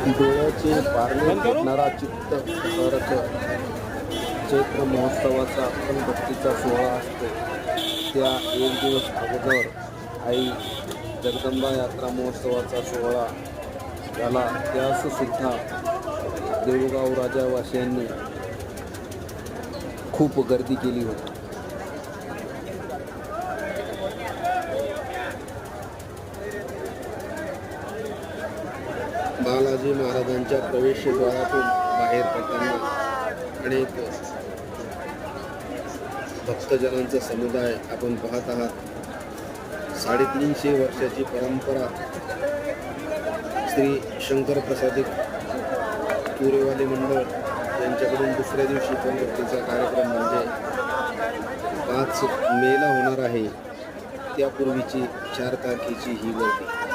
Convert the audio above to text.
डोळ्याचे पारणे फेडणारा चित्त सरक चैत्र महोत्सवाचा भक्तीचा सोहळा असतो. त्या एक दिवस अगोदर आई जगदंबा यात्रा महोत्सवाचा सोहळा झाला. त्यास सुद्धा देऊळगाव राजावासियांनी खूप गर्दी केली होती. बालाजी महाराजांच्या प्रवेशद्वारातून बाहेर पडताना अनेक भक्तजनांचा समुदाय आपण पाहत आहात. 350 वर्षाची परंपरा श्री शंकर प्रसादिक तुरेवाले मंडळ यांच्याकडून दुसऱ्या दिवशी भक्तीचा कार्यक्रम म्हणजे 5 मेला होणार आहे. त्यापूर्वीची 4 तारखेची ही गर्दी.